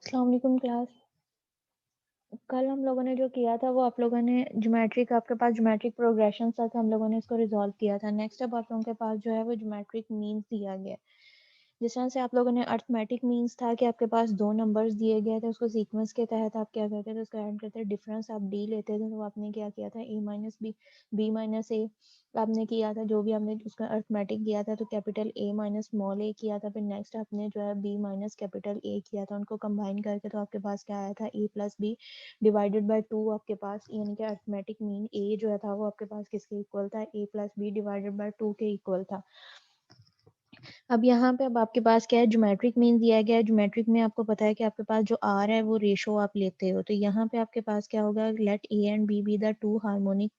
अस्सलाम वालेकुम क्लास। कल हम लोगों ने जो किया था वो आप लोगों ने ज्योमेट्रिक आपके पास ज्योमेट्रिक प्रोग्रेशन था, हम लोगों ने इसको रिजॉल्व किया था। नेक्स्ट अब आप लोगों के पास जो है वो ज्योमेट्रिक मीन्स दिया गया है। जिस तरह से आप लोगों ने अर्थमेटिक मीन्स था कि आपके पास दो नंबर्स दिए गए थे, उसको सीक्वेंस के तहत आप क्या करते थे, उसको ऐड करते थे, डिफरेंस आप डी लेते थे। तो आपने क्या किया था, ए माइनस बी, बी माइनस ए आपने किया था। जो भी आपने उसका अर्थमेटिक किया था तो कैपिटल ए माइनस स्मॉल ए किया था। फिर नेक्स्ट आपने जो है बी माइनस कैपिटल ए किया था। उनको कंबाइन करके तो आपके पास क्या आया था, A plus B divided by two आपके पास, यानी कि अर्थमेटिक मीन ए जो था वो आपके पास किसके इक्वल था, A plus B divided by two के इक्वल था। अब यहाँ पे अब आपके पास क्या है, ज्योमेट्रिक मीन दिया गया है। ज्योमेट्रिक में आपको पता है कि आपके पास जो आर है वो रेशो आप लेते हो। तो यहाँ पे आपके पास क्या होगा, let A and B be the two harmonic,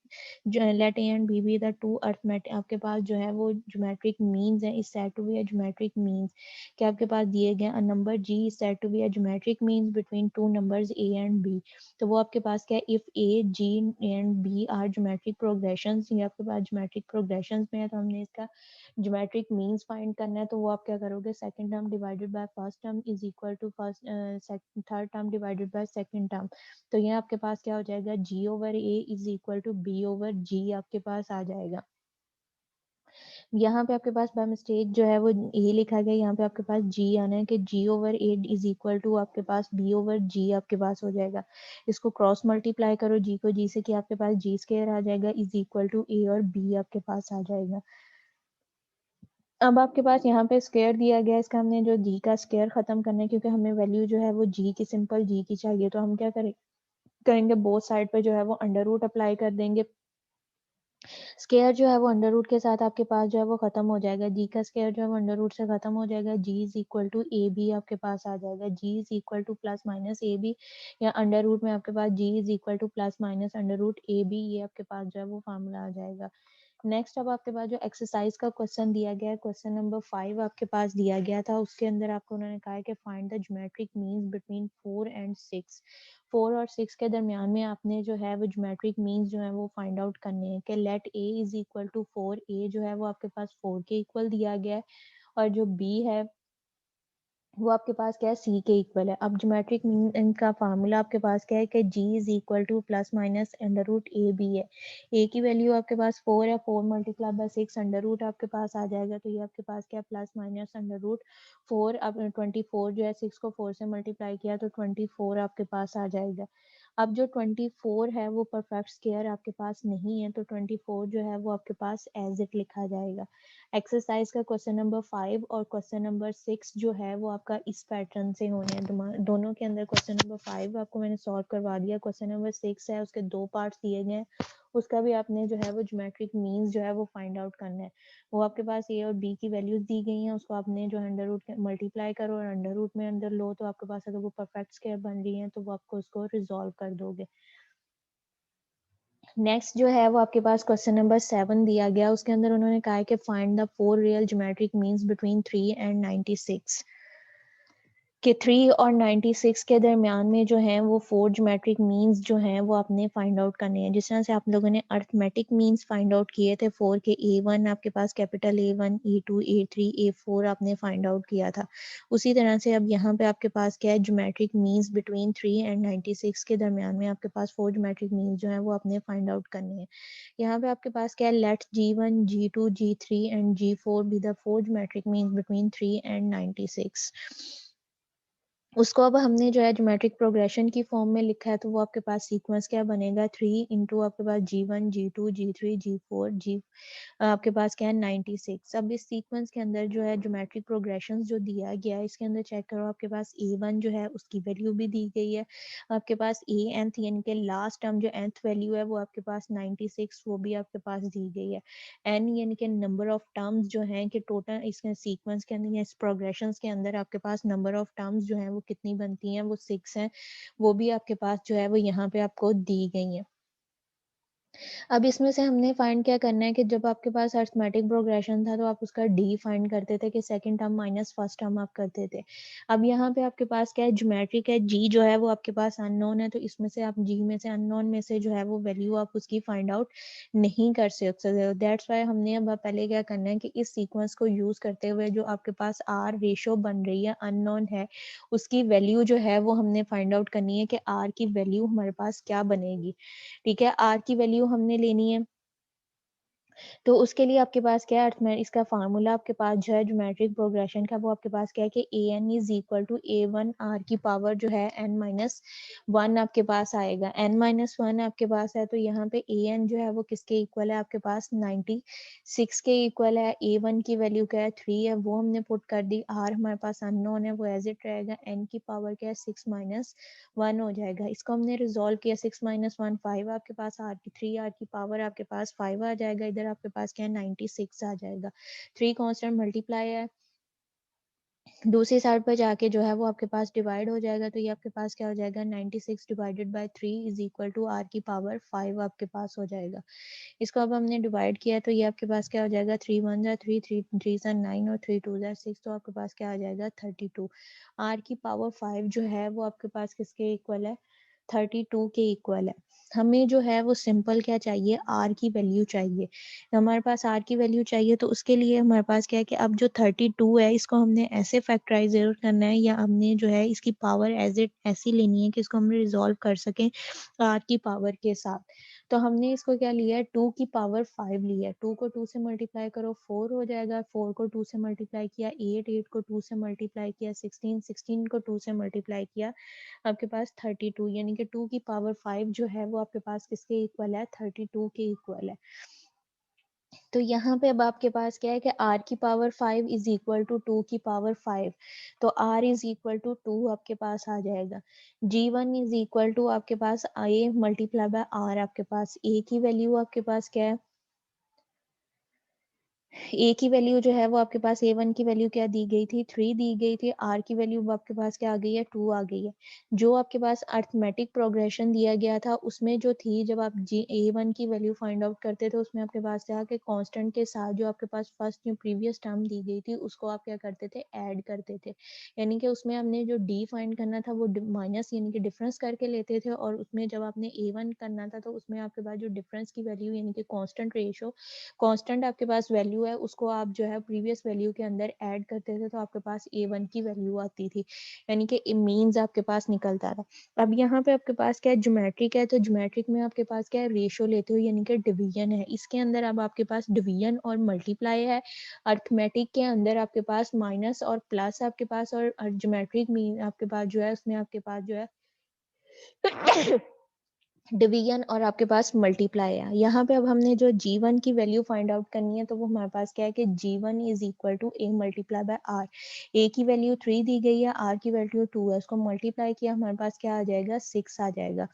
let A and B be the two arithmetic, आपके पास जो है वो ज्योमेट्रिक मीन्स है, इस set to be a geometric means कि आपके पास दिए गए a number G is set to be a geometric means between two numbers A and B. तो वो आपके पास क्या है, if A G and B are geometric progressions, ये आपके पास ज्योमेट्रिक प्रोग्रेशंस में है। तो हमने इसका ज्योमेट्रिक मीन्स फाइंड करना है। तो वो आप क्या करोगे, second term divided by first term is equal to first third term divided by second term. तो ये आपके पास क्या हो जाएगा, G over A is equal to B over G आपके पास आ जाएगा। यहाँ पे आपके पास बाय मिस्टेक जो है वो ए लिखा गया, यहाँ पे आपके पास जी आना है कि G over A is equal to आपके पास बी ओवर जी आपके पास हो जाएगा। इसको क्रॉस मल्टीप्लाई करो जी को जी से कि आपके पास जी स्क्वायर आ जाएगा इज इक्वल टू ए और बी आपके पास आ जाएगा। अब आपके पास यहाँ पे स्क्वायर दिया गया है, इसका हमने जो जी का स्क्वायर खत्म करना है, क्योंकि हमें वैल्यू जो है वो जी की, सिंपल जी की चाहिए। तो हम क्या करेंगे, बोथ साइड पे जो है वो अंडर रूट अप्लाई कर देंगे। स्क्वायर जो है वो अंडर रूट के साथ आपके पास जो है वो खत्म हो जाएगा, जी का स्क्वायर जो है वो अंडर रूट से खत्म हो जाएगा। G is equal to A B आपके पास आ जाएगा, G is equal to plus minus A B, या अंडर रूट में आपके पास G is equal to plus minus under root A B, ये आपके पास जो है वो फार्मूला आ जाएगा। नेक्स्ट अब आपके पास जो एक्सरसाइज का क्वेश्चन दिया गया है, क्वेश्चन नंबर 5 आपके पास दिया गया था। उसके अंदर आपको उन्होंने कहा है कि find the geometric means between 4 and 6। 4 और 6 के दरमियान में आपने जो है वो ज्योमेट्रिक मीन्स जो है वो फाइंड आउट करने हैं कि let A is equal to 4, A जो है वो आपके पास 4 के इक्वल दिया गया है, और जो बी है वो आपके पास क्या है, सी के इक्वल है। अब ज्योमेट्रिक मीन का फार्मूला आपके पास क्या है कि G is equal to plus minus under root A B है। ए की वैल्यू आपके पास 4 है, 4 मल्टीप्लाई बाय 6 अंडर रूट आपके पास आ जाएगा। तो ये आपके पास क्या, प्लस माइनस अंडर रूट 4। अब 24 जो है 6 को 4 से मल्टीप्लाई किया तो 24 आपके पास आ जाएगा। अब जो 24 है वो परफेक्ट स्क्वायर आपके पास नहीं है, तो 24 जो है वो आपके पास एज इट लिखा जाएगा। एक्सरसाइज का क्वेश्चन नंबर 5 और क्वेश्चन नंबर 6 जो है वो आपका इस पैटर्न से होने हैं। दोनों के अंदर क्वेश्चन नंबर 5 आपको मैंने सॉल्व करवा दिया, क्वेश्चन नंबर 6 है उसके दो पार्ट्स दिए गए हैं, उसका भी आपने जो है वो ज्योमेट्रिक मीन्स जो है वो फाइंड आउट करना है। वो आपके पास ए और बी की वैल्यूज दी गई हैं, उसको आपने जो अंडर रूट मल्टीप्लाई करो और अंडर रूट में अंदर लो, तो आपके पास अगर वो परफेक्ट स्क्वायर बन रही है तो वो आपको उसको रिजॉल्व कर दोगे। नेक्स्ट जो है वो आपके पास क्वेश्चन नंबर 7 दिया गया, उसके अंदर उन्होंने कहा है कि find the 4 real geometric means between 3 and 96, कि 3 और 96 के दरमियान में जो है वो 4 ज्योमेट्रिक मीन्स जो हैं वो आपने फाइंड आउट करने हैं। जिस तरह से आप लोगों ने अर्थमेटिक मीन्स फाइंड आउट किए थे 4 के, A1 आपके पास capital A1, A2, A3, A4 आपने फाइंड आउट किया था, उसी तरह से अब यहाँ पे आपके पास क्या है, ज्योमेट्रिक मीन्स बिटवीन 3 एंड 96 के दरमियान में आपके पास 4 ज्योमेट्रिक मीन्स जो है वो आपने फाइंड आउट करने हैं। यहाँ पे आपके पास क्या है, let G1, G2, G3 and G4 be the 4 geometric means between 3 and 96। उसको अब हमने जो है ज्योमेट्रिक प्रोग्रेशन की फॉर्म में लिखा है, तो वो आपके पास सीक्वेंस क्या बनेगा, 3 इंटू आपके पास G1, G2, G3, G4, जी आपके पास क्या है 96। अब इस सीक्वेंस के अंदर जो है ज्योमेट्रिक प्रोग्रेशन जो दिया गया है इसके अंदर चेक करो, आपके पास A1 जो है उसकी वैल्यू भी दी गई है, आपके पास ए nth यानी कि लास्ट टर्म जो nth वैल्यू है वो आपके पास 96 वो भी आपके पास दी गई है। n यानी कि नंबर ऑफ टर्म्स जो हैं कि टोटल इसके सीक्वेंस के अंदर या इस प्रोग्रेशन के अंदर आपके पास नंबर ऑफ टर्म्स जो हैं वो कितनी बनती हैं, वो 6 हैं, वो भी आपके पास जो है वो यहाँ पे आपको दी गई है। अब इसमें से हमने फाइंड क्या करना है कि जब आपके पास अरिथमेटिक प्रोग्रेशन था तो आप उसका डी फाइंड करते थे कि second term minus first term आप करते थे। अब यहाँ पे आपके पास क्या है, ज्योमेट्रिक है, जी जो है वो आपके पास अननोन है, तो इसमें से आप जी में से अननोन में से जो है वो वैल्यू आप उसकी फाइंड आउट नहीं कर सकते। दैट्स वाई हमने अब पहले क्या करना है कि इस सीक्वेंस को यूज करते हुए जो आपके पास आर रेशो बन रही है अननोन है, उसकी वैल्यू जो है वो हमने फाइंड आउट करनी है कि आर की वैल्यू हमारे पास क्या बनेगी। ठीक है, आर की वैल्यू हमने लेनी है, तो उसके लिए आपके पास क्या है, अर्थमेटिक इसका फार्मूला आपके पास जो है ज्योमेट्रिक प्रोग्रेशन का, वो आपके पास क्या है कि A N is equal to A one R की पावर जो है एन माइनस वन आपके पास आएगा। एन माइनस वन आपके पास है, तो यहाँ पे ए एन जो है वो किसके इक्वल है, आपके पास 96 के इक्वल है। ए वन की वैल्यू क्या है, 3 है, वो हमने पुट कर दी। आर हमारे पास अननोन है, वो एज इट रहेगा। एन की पावर क्या है, 6 माइनस वन हो जाएगा। इसको हमने रिजोल्व किया, 6 माइनस वन 5 आपके पास, आर की 3, आर की पावर आपके पास 5 आ जाएगा। इधर आपके पास क्या है, 96 आ जाएगा। 3 कांस्टेंट मल्टीप्लाई है, दूसरी साइड पर जाके जो है वो आपके पास डिवाइड हो जाएगा, तो ये आपके पास क्या हो जाएगा, 96 divided by 3 is equal to R की पावर 5 आपके पास हो जाएगा। इसको अब हमने डिवाइड किया तो ये आपके पास क्या हो जाएगा, 3 वन जा 3, 3 3 जा 9 और 3 2 जा 6, तो आपके पास क्या आ जाएगा 32। आर की पावर 5 जो है वो आपके पास किसके इक्वल है, 32 के इक्वल है। हमें जो है वो सिंपल क्या चाहिए, आर की वैल्यू चाहिए। हमारे पास आर की वैल्यू चाहिए, तो उसके लिए हमारे पास क्या है कि अब जो 32 है इसको हमने ऐसे फैक्टराइज करना है, या हमने जो है इसकी पावर एज इट ऐसी लेनी है कि इसको हम रिजॉल्व कर सकें आर की पावर के साथ। तो हमने इसको क्या लिया है, 2 की पावर 5 लिया है। 2 को 2 से मल्टीप्लाई करो 4 हो जाएगा, 4 को 2 से मल्टीप्लाई किया 8, 8 को 2 से मल्टीप्लाई किया 16, 16 को 2 से मल्टीप्लाई किया आपके पास 32, यानी कि 2 की पावर 5 जो है वो आपके पास किसके इक्वल है, 32 के इक्वल है। तो यहाँ पे अब आपके पास क्या है कि r की पावर 5 इज इक्वल टू 2 की पावर 5, तो r इज इक्वल टू 2 आपके पास आ जाएगा। g1 इज इक्वल टू आपके पास a मल्टीप्लाई बाय r, आपके पास a की वैल्यू आपके पास क्या है, ए की वैल्यू जो है वो आपके पास ए1 की वैल्यू क्या दी गई थी, 3 दी गई थी। आर की वैल्यू आपके पास क्या आ गई है, 2 आ गई है। जो आपके पास अरिथमेटिक प्रोग्रेशन दिया गया था उसमें जो थी, जब आप जी ए1 की वैल्यू फाइंड आउट करते थे उसमें आपके पास था कि कांस्टेंट के साथ जो आपके पास फर्स्ट जो प्रीवियस टर्म दी गई थी उसको आप क्या करते थे, ऐड करते थे। यानी कि उसमें हमने जो डी फाइंड करना था वो माइनस यानी कि डिफरेंस करके लेते थे, और उसमें जब आपने ए1 करना था तो उसमें आपके पास जो डिफरेंस की वैल्यू यानी कि कांस्टेंट रेशो, कांस्टेंट आपके पास वैल्यू है उसको आप जो है प्रीवियस वैल्यू के अंदर ऐड करते थे, तो आपके पास a1 की वैल्यू आती थी, यानी कि मीन्स आपके पास निकलता था। अब यहाँ पे आपके पास क्या है, ज्योमेट्रिक है, तो ज्योमेट्रिक में आपके पास क्या है, रेशो लेते हो यानी कि डिवीजन है। इसके अंदर अब आपके पास डिवीजन और मल्टीप्लाई है। अर्थमेटिक के अंदर आपके पास माइनस और प्लस आपके पास, और ज्योमेट्रिक मीन आपके पास जो है उसमें आपके पास जो है डिवीजन और आपके पास मल्टीप्लाई है। यहाँ पे अब हमने जो g1 की वैल्यू फाइंड आउट करनी है, तो वो हमारे पास क्या है कि g1 is equal to a multiply by r। a की वैल्यू 3 दी गई है, r की वैल्यू 2 है, उसको मल्टीप्लाई किया हमारे पास क्या आ जाएगा, 6 आ जाएगा।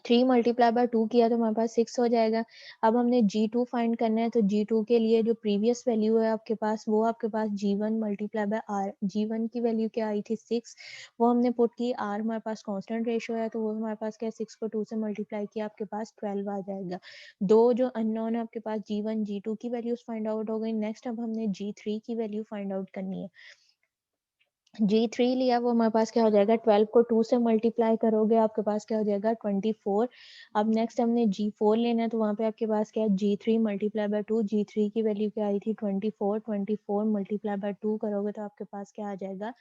3 मल्टीप्लाई बाय 2 किया तो हमारे पास 6 हो जाएगा। अब हमने g2 फाइंड करना है, तो g2 के लिए जो प्रीवियस वैल्यू है आपके पास, वो आपके पास g1 multiply by r, g1 की वैल्यू क्या आई थी 6, वो हमने पुट की। r हमारे पास कांस्टेंट रेशियो है, तो वो हमारे पास क्या है, 6 को 2 से मल्टीप्लाई किया आपके पास 12 आ जाएगा। दो जो अननोन है आपके पास g1 g2 की वैल्यूज फाइंड आउट हो गई। नेक्स्ट अब हमने g3 की वैल्यू फाइंड आउट करनी है। g3 लिया, वो हमारे पास क्या हो जाएगा, 12 को 2 से मल्टीप्लाई करोगे आपके पास क्या हो जाएगा 24। अब नेक्स्ट हमने g4 लेना है, तो वहां पे आपके पास क्या है, g3 मल्टीप्लाई बाय 2, g3 की वैल्यू क्या आई थी 24, 24 मल्टीप्लाई बाय 2 करोगे तो आपके पास क्या आ जाएगा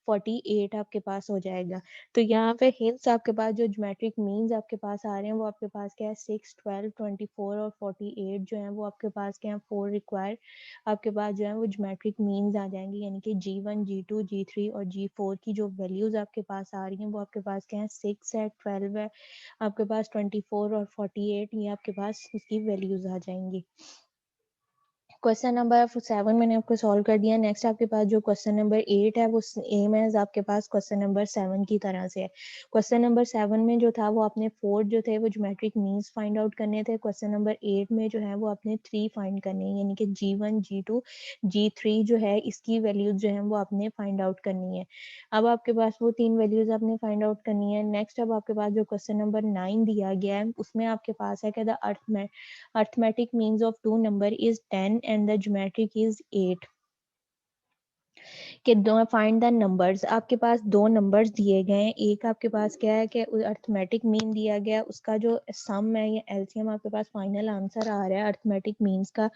48 आपके पास हो जाएगा। तो यहाँ पे हिंट्स आपके पास जो ज्योमेट्रिक मीन्स आपके पास आ रहे हैं वो आपके पास क्या है 6, 12, 24 और 48 जो है वो आपके पास क्या है 4 रिक्वायर आपके पास जो है वो ज्योमेट्रिक मीन्स आ जाएंगे, यानी कि g1 g2 g3 और g4 की जो वैल्यूज आपके पास आ रही हैं वो आपके पास क्या है 6 है, 12 है, आपके पास 24 और 48, ये आपके पास उसकी वैल्यूज आ जाएंगी। क्वेश्चन नंबर 7 मैंने आपको सॉल्व कर दिया। नेक्स्ट आपके पास जो क्वेश्चन नंबर 8 है वो सेम एज आपके पास क्वेश्चन नंबर 7 की तरह से है। क्वेश्चन नंबर 7 में जो था वो आपने 4 जो थे वो ज्योमेट्रिक मीन्स फाइंड आउट करने थे। क्वेश्चन नंबर 8 में जो है वो आपने 3 फाइंड करने हैं, यानी कि G1, G2, G3 जो है इसकी वैल्यूज जो है वो आपने फाइंड आउट करनी है। अब आपके पास वो 3 वैल्यूज आपने फाइंड आउट करनी है। नेक्स्ट अब आपके पास जो क्वेश्चन नंबर 9 दिया गया है उसमें आपके पास है कि द अर्थ में arithmetic means of two number is 10 and the geometric is 8 कि दो फाइंड द नंबर्स। आपके पास दो नंबर्स दिए गए हैं, एक आपके पास क्या है कि अर्थमेटिक मीन दिया गया, उसका जो सम है या एलसीएम आपके पास फाइनल आंसर आ रहा है अर्थमेटिक मीन्स का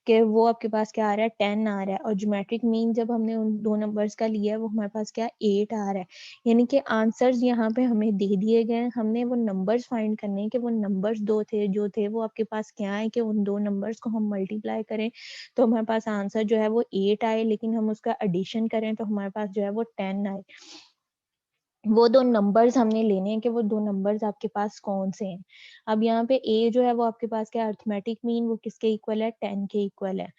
कि वो आपके पास क्या आ रहा है 10 आ रहा है, और ज्योमेट्रिक मीन जब हमने उन दो नंबर्स का लिया है वो हमारे पास क्या 8 आ रहा है। यानी कि आंसर्स यहाँ पे हमें दे दिए गए हैं, हमने वो नंबर्स फाइंड करने हैं कि वो नंबर्स दो थे जो थे वो आपके पास क्या है कि उन दो नंबर्स को हम मल्टीप्लाई करें तो हमारे पास आंसर जो है वो 8 आए, लेकिन हम उसका एडिशन करें तो हमारे पास जो है वो 10 आए। वो दो नंबर्स हमने लेने हैं कि वो दो नंबर्स आपके पास कौन से हैं। अब यहाँ पे ए जो है वो आपके पास क्या अर्थमेटिक मीन वो किसके इक्वल है 10 के इक्वल है।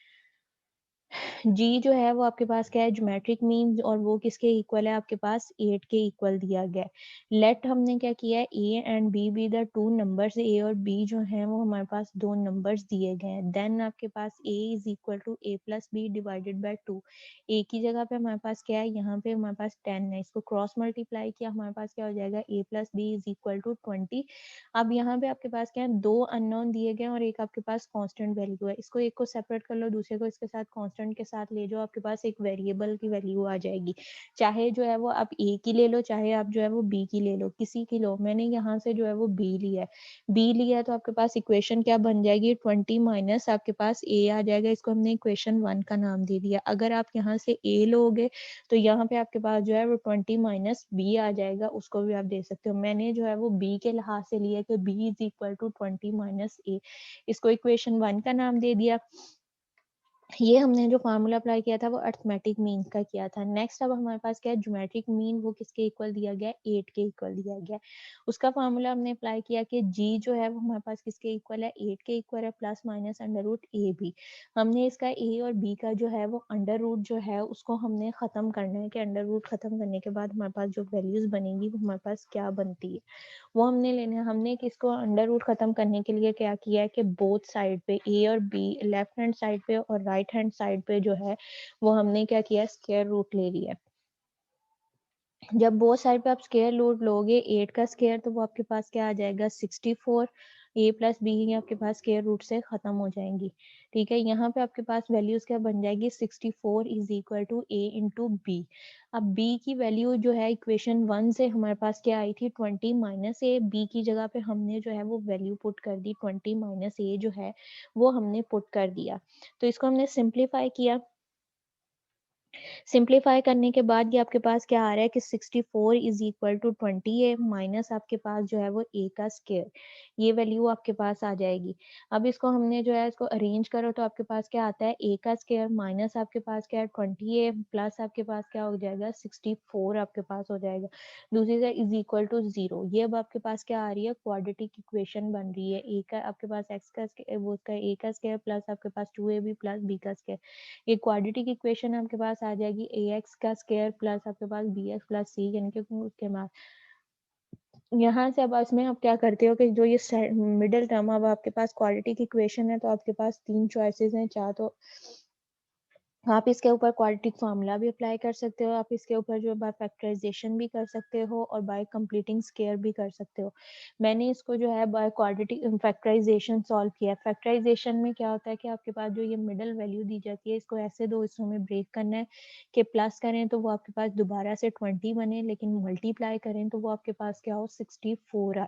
जी जो है वो आपके पास क्या है ज्योमेट्रिक मीन, और वो किसके इक्वल है आपके पास 8 के इक्वल दिया गया है। लेट हमने क्या किया है A and B be the two numbers, A और बी जो हैं वो हमारे पास दो नंबर्स दिए गए हैं। देन आपके पास A is equal to A plus B divided by 2। A की जगह पे हमारे पास क्या है यहाँ पे हमारे पास 10 है, इसको क्रॉस मल्टीप्लाई किया हमारे पास क्या हो जाएगा A plus B is equal to 20। अब यहाँ पे आपके पास क्या है दो अननोन दिए गए और एक आपके पास कांस्टेंट वैल्यू है, इसको एक को सेपरेट कर लो दूसरे को इसके साथ कांस्टेंट के साथ ले जाओ, आपके पास एक वेरिएबल की वैल्यू आ जाएगी। चाहे जो है वो आप ए की ले लो चाहे आप जो है वो बी की ले लो, किसी की लो। मैंने यहाँ से जो है वो बी लिया है, बी लिया है तो आपके पास इक्वेशन क्या बन जाएगी 20 माइनस आपके पास ए आ जाएगा, इसको हमने इक्वेशन 1 का नाम दे दिया। अगर आप यहाँ से ए लोगे तो यहाँ पे आपके पास जो है वो 20 माइनस बी आ जाएगा, उसको भी आप दे सकते हो। मैंने जो है वो बी के लिहाज से लिया कि B is equal to 20 minus A, इसको इक्वेशन 1 का नाम दे दिया। ये हमने जो फार्मूला अप्लाई किया था वो अर्थमेटिक मीन का किया था। नेक्स्ट अब हमारे पास क्या है ज्योमेट्रिक मीन, वो किसके इक्वल दिया गया है 8 के इक्वल दिया गया है। उसका फार्मूला हमने अप्लाई किया कि जी जो है वो हमारे पास किसके इक्वल है 8 के इक्वल है, plus minus under root A B. हमने इसका ए और बी का जो है वो अंडर रूट जो है उसको हमने खत्म करना है कि अंडर रूट खत्म करने के बाद हमारे पास जो वैल्यूज बनेगी वो हमारे पास क्या बनती है वो हमने लेना है। हमने किसको अंडर रूट खत्म करने के लिए क्या किया है कि बोथ साइड पे ए और बी, लेफ्ट हैंड साइड पे और राइट हैंड साइड पे जो है वो हमने क्या किया स्क्वायर रूट ले लिया। जब बोथ साइड पे आप स्क्वायर रूट लोगे 8 का स्क्वायर तो वो आपके पास क्या आ जाएगा 64। ए प्लस बी आपके पास स्क्वायर रूट से खत्म हो जाएंगी। ठीक है, यहाँ पे आपके पास वैल्यूज क्या बन जाएगी 64 is equal to A into B. अब बी की वैल्यू जो है इक्वेशन 1 से हमारे पास क्या आई थी 20 माइनस ए, बी की जगह पे हमने जो है वो वैल्यू पुट कर दी 20 माइनस ए जो है वो हमने पुट कर दिया। तो इसको हमने सिंप्लीफाई किया, सिंप्लीफाई करने के बाद ये आपके पास क्या आ रहा है कि 64 इज इक्वल टू 20 है माइनस आपके पास जो है वो ए का स्क्वायर, ये वैल्यू आपके पास आ जाएगी। अब इसको हमने जो है इसको अरेंज करो तो आपके पास क्या आता है ए का स्क्वायर माइनस आपके पास क्या है 20 है प्लस आपके पास क्या हो जाएगा 64 आपके पास हो जाएगा, दूसरी साइड इज इक्वल टू 0। ये अब आपके पास क्या आ रही है क्वाड्रेटिक इक्वेशन बन रही है। ए का आपके पास एक्स का वो उसका ए का स्क्वायर प्लस आपके पास 2ab प्लस बी का स्क्वायर, ये क्वाड्रेटिक इक्वेशन आपके पास आ जाएगी ए एक्स का स्क्वायर प्लस आपके पास बी एक्स प्लस सी, यानी कि उसके बाद यहाँ से अब इसमें आप क्या करते हो कि जो ये मिडिल टर्म अब आपके पास क्वाड्रेटिक इक्वेशन है तो आपके पास तीन चॉइसेस हैं, चाह तो आप इसके ऊपर क्वाड्रेटिक फार्मूला भी अप्लाई कर सकते हो, आप इसके ऊपर जो बाय फैक्टराइजेशन भी कर सकते हो और बाय कंप्लीटिंग स्क्वायर भी कर सकते हो। मैंने इसको जो है बाय क्वाड्रेटिक फैक्टराइजेशन सॉल्व किया। फैक्टराइजेशन में क्या होता है कि आपके पास जो ये मिडल वैल्यू दी जाती है इसको ऐसे दो हिस्सों में ब्रेक करना है कि प्लस करें तो वो आपके पास दोबारा से 20 बने, लेकिन मल्टीप्लाई करें तो वो आपके पास क्या हो 64 आए।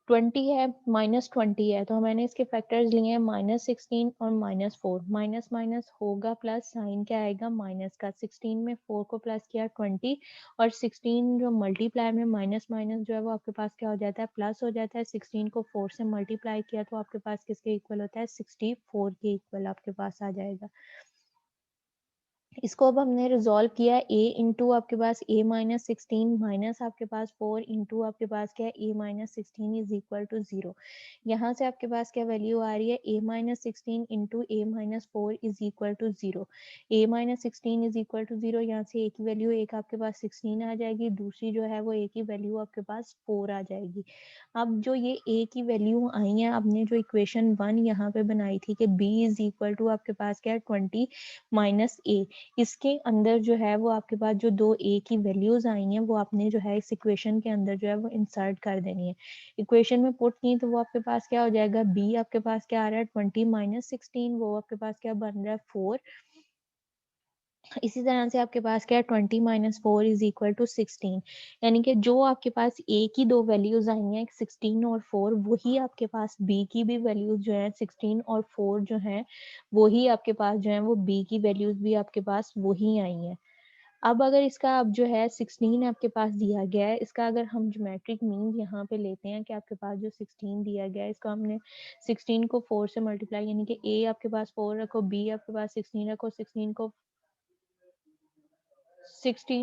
20 है माइनस 20 है तो मैंने इसके फैक्टर्स लिए हैं -16 और -4, माइनस माइनस होगा प्लस, साइन क्या आएगा माइनस का। 16 में 4 को प्लस किया 20 और 16 जो मल्टीप्लाई में माइनस माइनस जो है वो आपके पास क्या हो जाता है प्लस हो जाता है। 16 को 4 से मल्टीप्लाई किया तो आपके पास किसके इक्वल होता है 64 के इक्वल आपके पास आ जाएगा। इसको अब हमने रिजॉल्व किया a इंटू आपके पास a माइनस 16 माइनस आपके पास 4 इंटू आपके पास क्या है a minus 16 is equal to 0। यहाँ से आपके पास क्या वैल्यू आ रही है a minus 16 into a minus 4 is equal to 0। a minus 16 is equal to 0, यहाँ से a की वैल्यू एक आपके पास 16 आ जाएगी, दूसरी जो है वो a की वैल्यू आपके पास 4 आ जाएगी। अब जो ये a की वैल्यू आई है, आपने जो इक्वेशन 1 यहाँ पे बनाई थी कि b इज इक्वल टू आपके पास क्या है 20 माइनस a, इसके अंदर जो है वो आपके पास जो दो a की वैल्यूज आई हैं वो आपने जो है इस इक्वेशन के अंदर जो है वो इंसर्ट कर देनी है। इक्वेशन में पुट की तो वो आपके पास क्या हो जाएगा, b आपके पास क्या आ रहा है 20 माइनस 16, वो आपके पास क्या बन रहा है 4। इसी तरह से आपके पास क्या है 20 माइनस 4 इज इक्वल टू 16, यानी कि जो आपके पास a की दो वैल्यूज आई हैं 16 और 4, वही आपके पास b की भी वैल्यूज जो है 16 और 4 जो है वही आपके पास जो है वो b की वैल्यूज भी आपके पास वही आई हैं। अब अगर इसका अब जो है 16 आपके पास दिया गया है, इसका अगर हम ज्योमेट्रिक मीन यहाँ पे लेते हैं कि आपके पास जो 16 दिया गया है, इसको हमने 16 को 4 से मल्टीप्लाई, यानी कि a आपके पास 4 रखो, b आपके पास 16 रखो, 16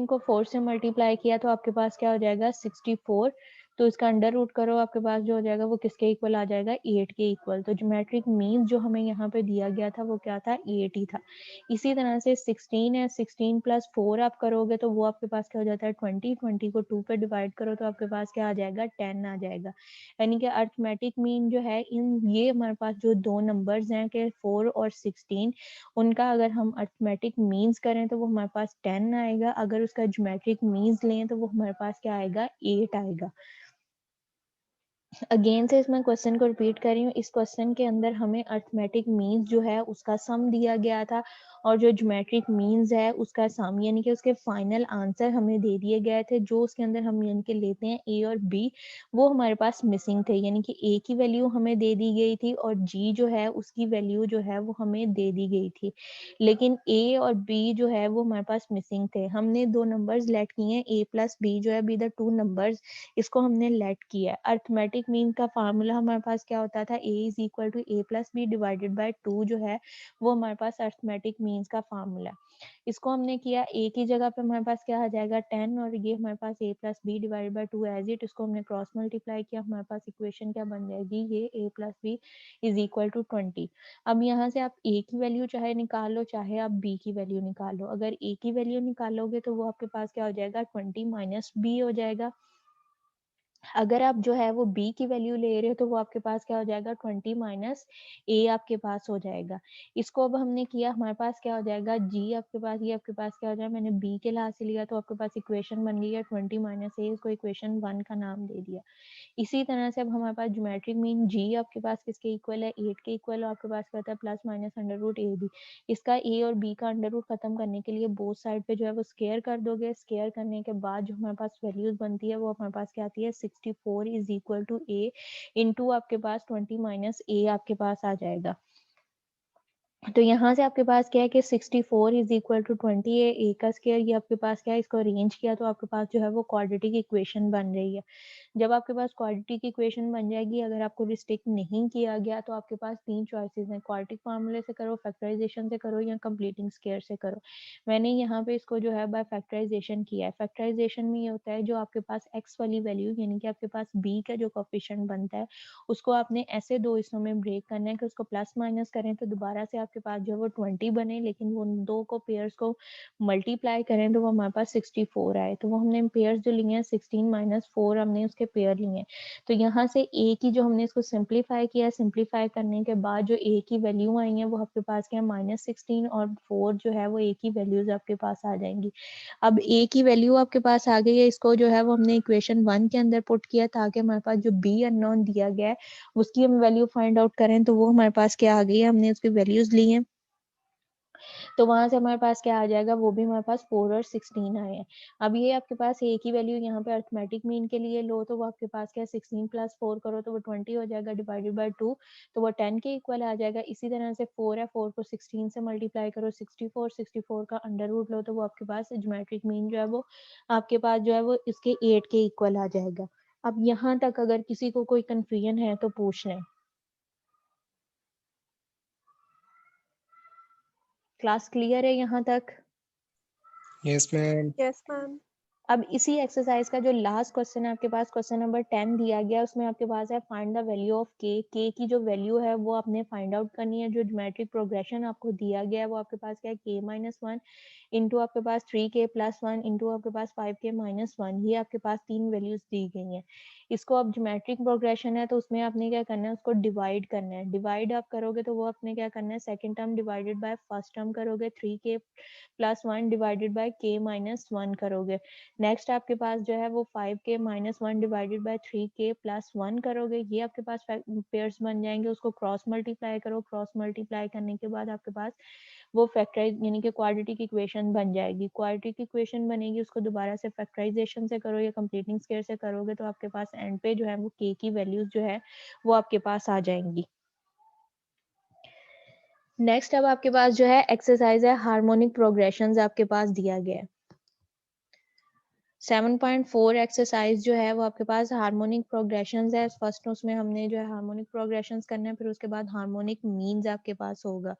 को 4 से मल्टीप्लाई किया तो आपके पास क्या हो जाएगा 64। तो इसका अंडर रूट करो, आपके पास जो हो जाएगा वो किसके इक्वल आ जाएगा 8 के इक्वल। तो ज्योमेट्रिक मीन जो हमें यहाँ पे दिया गया था वो क्या था 8 ही था। इसी तरह से 16 है, 16 प्लस 4 आप करोगे तो वो आपके पास क्या हो जाता है 20, 20 को 2 पे डिवाइड करो तो आपके पास क्या आ जाएगा 10 आ जाएगा। यानी कि अर्थमेटिक मीन जो है इन ये हमारे पास जो दो नंबर्स हैं कि 4 और 16, उनका अगर हम अर्थमेटिक मीन्स करें तो वो हमारे पास 10 आएगा, अगर उसका ज्योमेट्रिक मीन्स लें तो वो हमारे पास क्या आएगा 8 आएगा। अगेन से इसमें क्वेश्चन को रिपीट कर रही हूँ, इस क्वेश्चन के अंदर हमें अर्थमेटिक मीन्स जो है उसका सम दिया गया था और जो ज्योमेट्रिक मीन्स है उसका सम, यानी कि उसके फाइनल आंसर हमें दे दिए गए थे, जो उसके अंदर हम यानी कि लेते हैं ए और बी, वो हमारे पास मिसिंग थे, यानी कि ए की वैल्यू हमें दे दी गई थी और जी जो है उसकी वैल्यू जो है वो हमें दे दी गई थी, लेकिन ए और बी जो है वो हमारे पास मिसिंग थे। हमने दो नंबर्स लेट किए हैं, ए प्लस बी जो है बी द टू नंबर्स, इसको हमने लेट किया है। अर्थमेटिक मीन का फार्मूला हमारे पास क्या होता था, a is equal to a plus B divided by 2 जो है वो हमारे पास अर्थमेटिक मीन्स का फार्मूला। इसको हमने किया, a की जगह पे हमारे पास क्या आ जाएगा 10 और ये हमारे पास a plus B divided by 2 as it, इसको हमने क्रॉस मल्टीप्लाई किया, हमारे पास इक्वेशन क्या बन जाएगी, ये a plus B is equal to 20। अब यहाँ से आप a की वैल्यू चाहे निकाल लो चाहे आप b की वैल्यू निकाल लो, अगर a की वैल्यू निकालोगे तो वो आपके पास क्या हो जाएगा 20 माइनस बी हो जाएगा। अगर आप जो है वो b की वैल्यू ले रहे हो तो वो आपके पास क्या हो जाएगा 20 माइनस a आपके पास हो जाएगा। इसको अब हमने किया, हमारे पास क्या हो जाएगा g आपके पास, ये आपके पास क्या हो जाएगा, मैंने b के लिहाज से लिया तो आपके पास इक्वेशन बन गई है 20 माइनस a, इसको इक्वेशन 1 का नाम दे दिया। इसी तरह से अब हमारे पास ज्योमेट्रिक मीन g आपके पास किसके इक्वल है 8 के इक्वल, और आपके पास क्या होता है plus minus under root A B. इसका a और b का अंडर रूट खत्म करने के लिए बोथ साइड पे जो है वो स्केयर कर दोगे, स्केयर करने के बाद जो हमारे पास वैल्यूज बनती है वो हमारे पास क्या आती है 64 is equal to a into आपके पास 20 माइनस a आपके पास आ जाएगा। तो यहाँ से आपके पास क्या है कि 64 इज इक्वल टू 20 है, ए का स्क्वायर, ये आपके पास क्या है, इसको अरेंज किया तो आपके पास जो है वो क्वाड्रेटिक इक्वेशन बन रही है। जब आपके पास क्वाड्रेटिक इक्वेशन बन जाएगी, अगर आपको रिस्ट्रिक्ट नहीं किया गया तो आपके पास तीन चॉइसेस हैं, क्वाड्रेटिक फार्मूले से करो, फैक्टराइजेशन से करो या कंप्लीटिंग स्क्वायर से करो। मैंने यहाँ पे इसको जो है बाय फैक्टराइजेशन किया है। फैक्टराइजेशन में ये होता है जो आपके पास एक्स वाली वैल्यू यानी कि आपके पास बी का जो कोफिशिएंट बनता है उसको आपने ऐसे दो हिस्सों में ब्रेक करना है कि उसको प्लस माइनस करें तो दोबारा से आपके पास जो है वो 20 बने, लेकिन वो दो को पेयर्स को मल्टीप्लाई करें तो वो हमारे पास 64 आए। तो वो हमने पेयर्स जो लिए हैं 16 माइनस 4 हमने उसके पेयर लिए हैं। तो यहाँ से a की जो हमने इसको सिंप्लीफाई किया, सिंप्लीफाई करने के बाद जो a की वैल्यू आई है वो आपके पास क्या है -16 और 4 जो है वो a की वैल्यूज आपके पास आ जाएंगी। अब a की वैल्यू आपके पास आ गई है, इसको जो है वो हमने इक्वेशन 1 के अंदर पुट किया ताकि हमारे पास जो b अननोन दिया गया है उसकी हम वैल्यू फाइंड आउट करें, तो वो हमारे पास क्या आ गई है, हमने उसकी वैल्यूज ली हैं। तो वहां से हमारे पास क्या आ जाएगा, वो भी हमारे पास 4 और 16 आए हैं। अब ये आपके पास ए की वैल्यू यहाँ पे अर्थमेटिक मीन के लिए लो तो वो आपके पास क्या 16 प्लस 4 करो तो वो 20 हो जाएगा डिवाइडेड बाय 2, तो वो 10 के इक्वल आ जाएगा। इसी तरह से 4 है, 4 को 16 से मल्टीप्लाई करो 64, 64 का अंडर रूट लो तो वो आपके पास ज्योमेट्रिक मीन जो है वो आपके पास जो है वो इसके 8 के इक्वल आ जाएगा। अब यहाँ तक अगर किसी को कोई कंफ्यूजन है तो पूछ लें। क्लास क्लियर है यहाँ तक? Yes ma'am. Yes ma'am. अब इसी एक्सरसाइज का जो लास्ट क्वेश्चन है आपके पास, क्वेश्चन नंबर 10 दिया गया है, उसमें आपके पास है फाइंड द वैल्यू ऑफ के की जो वैल्यू है वो आपने फाइंड आउट करनी है। जो ज्योमेट्रिक प्रोग्रेशन आपको दिया गया है वो आपके पास क्या है, के माइनस वन इंटू आपके पास 3k प्लस वन इंटू आपके पास 5k माइनस वन, ये आपके पास तीन वैल्यूज दी गई हैं। इसको अब ज्योमेट्रिक प्रोग्रेशन है तो उसमें आपने क्या करना है, उसको डिवाइड करना है। डिवाइड आप करोगे तो वो आपने क्या करना है, second term divided by first term करोगे, 3k plus one divided by के माइनस वन करोगे। नेक्स्ट आपके पास जो है वो 5k minus one divided by 3k plus one करोगे, ये आपके पास पेयर्स बन जाएंगे। उसको क्रॉस मल्टीप्लाई करो, क्रॉस मल्टीप्लाई करने के बाद आपके पास वो फैक्टराइज यानी कि क्वाड्रेटिक इक्वेशन बन जाएगी। क्वाड्रेटिक इक्वेशन बनेगी, उसको दोबारा से फैक्टराइजेशन से करो या कंप्लीटिंग स्क्वायर से करोगे तो आपके पास एंड पे जो है वो k की वैल्यूज जो है वो आपके पास आ जाएंगी। नेक्स्ट अब आपके पास जो है एक्सरसाइज है हार्मोनिक प्रोग्रेशंस आपके पास दिया गया है। 7.4 एक्सरसाइज जो है वो आपके पास हार्मोनिक प्रोग्रेशंस है। फर्स्ट उसमें हमने जो है हार्मोनिक प्रोग्रेशंस करने हैं, फिर उसके बाद हार्मोनिक मीन्स आपके पास होगा।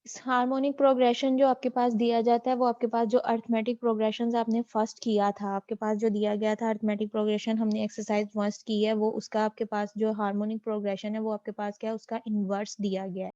हार्मोनिक प्रोग्रेशन जो आपके पास दिया जाता है वो आपके पास जो अर्थमेटिक प्रोग्रेशन आपने फर्स्ट किया था, आपके पास जो दिया गया था अर्थमेटिक प्रोग्रेशन हमने एक्सरसाइज फर्स्ट की है, वो उसका आपके पास जो हार्मोनिक प्रोग्रेशन है वो आपके पास क्या है, उसका इन्वर्स दिया गया है।